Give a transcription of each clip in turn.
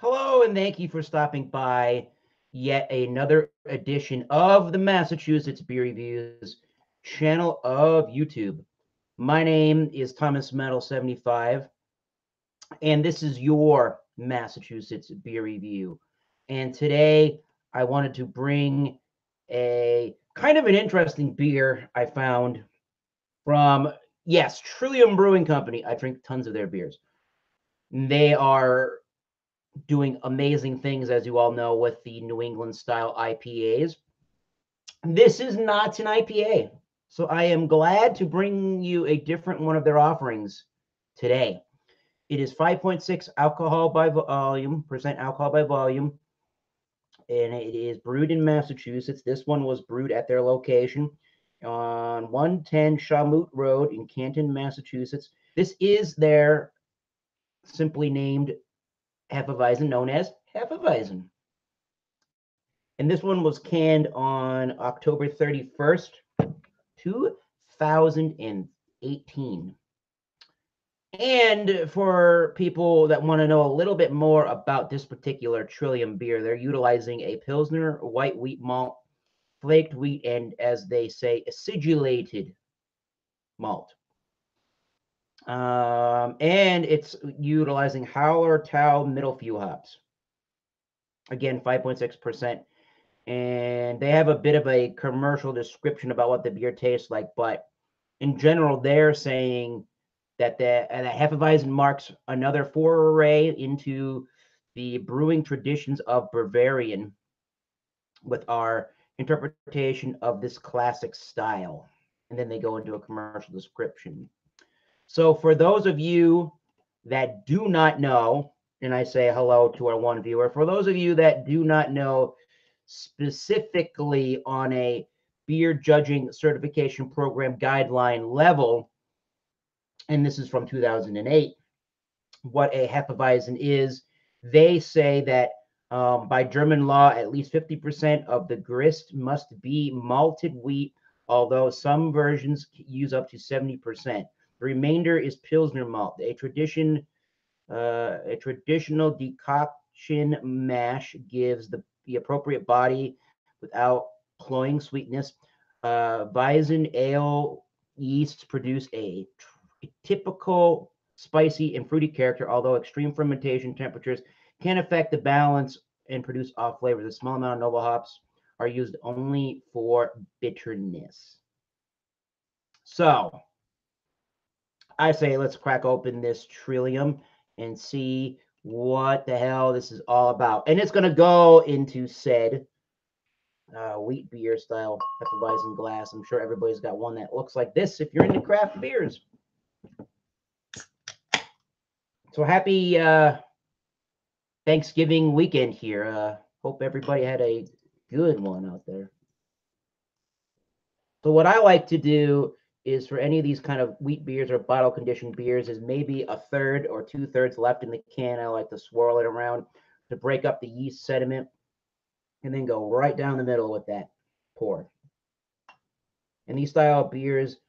Hello, and thank you for stopping by yet another edition of the Massachusetts Beer Reviews channel of YouTube. My name is Thomas Metal 75, and this is your Massachusetts Beer Review. And today I wanted to bring a kind of an interesting beer I found from, yes, Trillium Brewing Company. I drink tons of their beers. They are doing amazing things, as you all know, with the New England style IPAs. This is not an IPA, so I am glad to bring you a different one of their offerings today. It is 5.6 alcohol by volume, percent alcohol by volume, and it is brewed in Massachusetts. This one was brewed at their location on 110 Shamoot Road in Canton, Massachusetts. This is their simply named Hefeweizen, known as Hefeweizen. And this one was canned on October 31st, 2018. And for people that want to know a little bit more about this particular Trillium beer, they're utilizing a Pilsner white wheat malt, flaked wheat, and as they say, acidulated malt. And it's utilizing Hallertau middle fuel hops. Again, 5.6%. And they have a bit of a commercial description about what the beer tastes like, but in general, they're saying that the Hefeweizen marks another foray into the brewing traditions of Bavarian with our interpretation of this classic style. And then they go into a commercial description. So for those of you that do not know, and I say hello to our one viewer, for those of you that do not know specifically on a beer judging certification program guideline level, and this is from 2008, what a Hefeweizen is. They say that by German law, at least 50% of the grist must be malted wheat, although some versions use up to 70%. The remainder is Pilsner malt, a traditional decoction mash gives the appropriate body without cloying sweetness. Weizen ale yeasts produce a typical spicy and fruity character, although extreme fermentation temperatures can affect the balance and produce off flavors. A small amount of noble hops are used only for bitterness. So I say let's crack open this Trillium and see what the hell this is all about. And it's going to go into said wheat beer style Hefeweizen glass. I'm sure everybody's got one that looks like this if you're into craft beers. So happy Thanksgiving weekend here. Hope everybody had a good one out there. So what I like to do is for any of these kind of wheat beers or bottle conditioned beers is maybe a third or 2/3 left in the can. I like to swirl it around to break up the yeast sediment and then go right down the middle with that pour. And these style of beers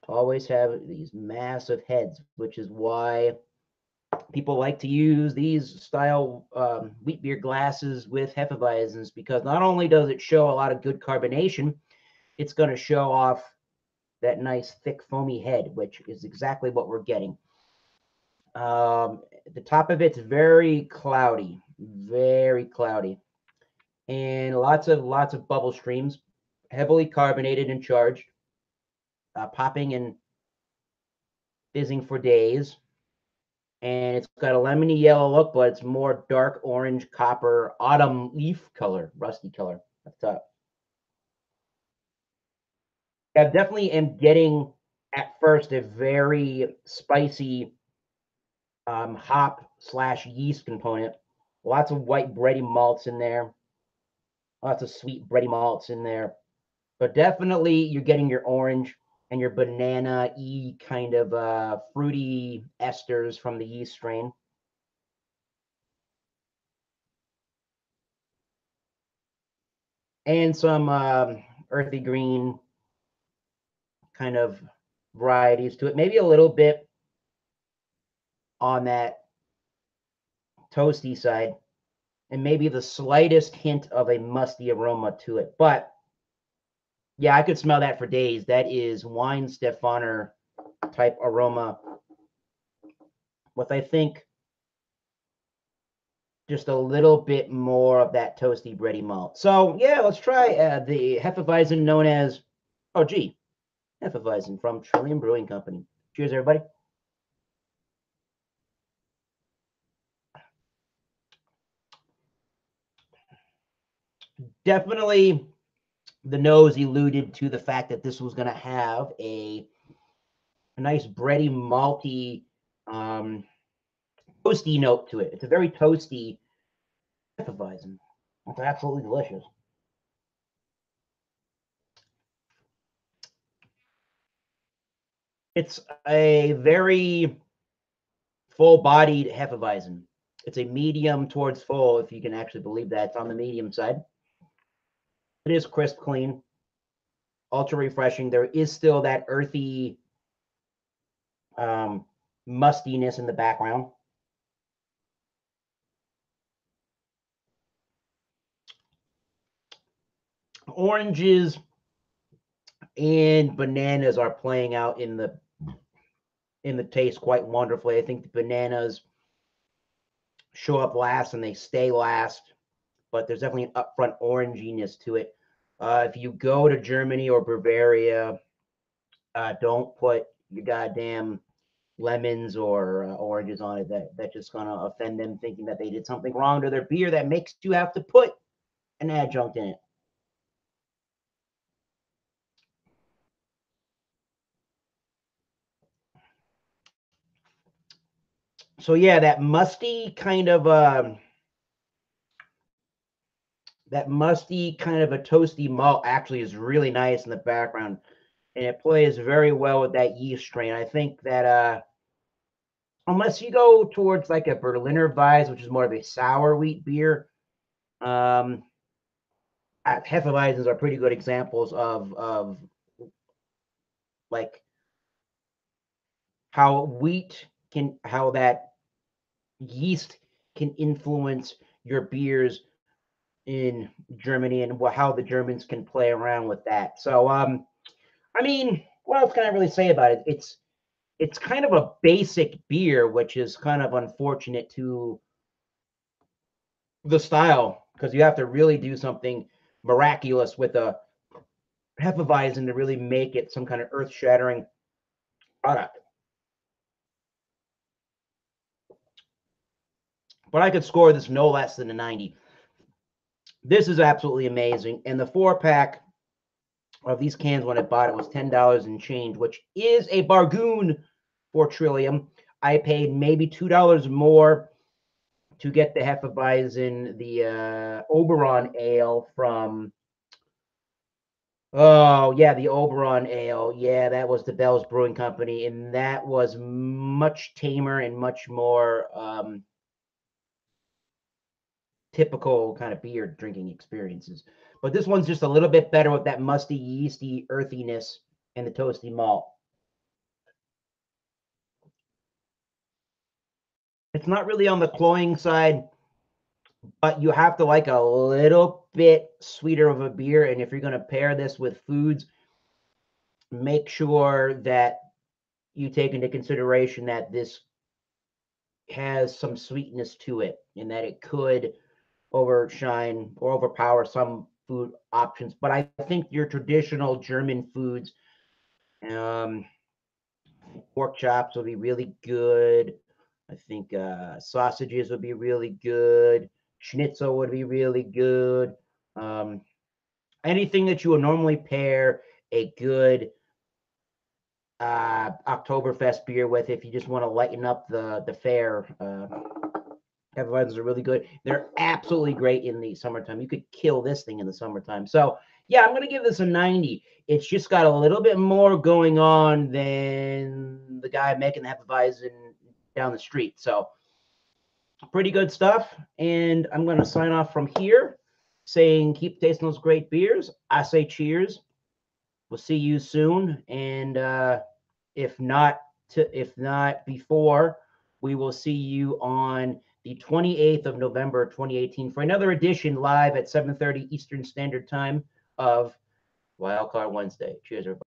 always have these massive heads, which is why people like to use these style wheat beer glasses with Hefeweizens, because not only does it show a lot of good carbonation, it's going to show off that nice thick foamy head, which is exactly what we're getting. The top of it's very cloudy, and lots of bubble streams, heavily carbonated and charged, popping and fizzing for days. And it's got a lemony yellow look, but it's more dark orange, copper, autumn leaf color, rusty color at the top. I definitely am getting at first a very spicy hop / yeast component. Lots of white bready malts in there. Lots of sweet bready malts in there. But definitely you're getting your orange and your banana-y kind of fruity esters from the yeast strain. And some earthy green kind of varieties to it. Maybe a little bit on that toasty side. and maybe the slightest hint of a musty aroma to it. But yeah, I could smell that for days. That is wine Stefaner type aroma with, I think, just a little bit more of that toasty bready malt. So yeah, let's try the Hefeweizen known as, oh gee, Hefeweizen from Trillium Brewing Company. Cheers, everybody. Definitely the nose alluded to the fact that this was going to have a nice bready, malty, um, toasty note to it. It's a very toasty Hefeweizen. It's absolutely delicious. It's a very full-bodied Hefeweizen. It's a medium towards full, if you can actually believe that. It's on the medium side. It is crisp, clean, ultra refreshing. There is still that earthy um, mustiness in the background. Oranges and bananas are playing out in the taste quite wonderfully. I think the bananas show up last and they stay last, but there's definitely an upfront oranginess to it. If you go to Germany or Bavaria, don't put your goddamn lemons or oranges on it. That's just gonna offend them, thinking that they did something wrong to their beer that makes you have to put an adjunct in it. So yeah, that musty kind of a toasty malt actually is really nice in the background, and it plays very well with that yeast strain. I think that unless you go towards like a Berliner Weiss, which is more of a sour wheat beer, um, Hefeweizens are pretty good examples of like how that yeast can influence your beers in Germany, and how the Germans can play around with that. So I mean, what else can I really say about it? It's kind of a basic beer, which is kind of unfortunate to the style, because you have to really do something miraculous with a Hefeweizen to really make it some kind of earth-shattering product. But I could score this no less than a 90. This is absolutely amazing. And the 4-pack of these cans when I bought it was $10 and change, which is a bargain for Trillium. I paid maybe $2 more to get the Hefeweizen, the Oberon Ale from. Oh yeah, the Oberon Ale. Yeah, that was the Bell's Brewing Company, and that was much tamer and much more typical kind of beer drinking experiences. But this one's just a little bit better with that musty, yeasty earthiness and the toasty malt. It's not really on the cloying side, but you have to like a little bit sweeter of a beer. And if you're going to pair this with foods, make sure that you take into consideration that this has some sweetness to it and that it could overshine or overpower some food options. But I think your traditional German foods, um, pork chops would be really good. I think sausages would be really good. Schnitzel would be really good. Um, Anything that you would normally pair a good Oktoberfest beer with, if you just want to lighten up the fare. Hefeweizens are really good. They're absolutely great in the summertime. You could kill this thing in the summertime. So yeah, I'm gonna give this a 90. It's just got a little bit more going on than the guy making the Hefeweizen down the street. So pretty good stuff. And I'm gonna sign off from here, saying keep tasting those great beers. I say cheers. We'll see you soon, and if not before, we will see you on the 28th of November, 2018, for another edition live at 7:30 Eastern Standard Time of Wildcard Wednesday. Cheers, everybody.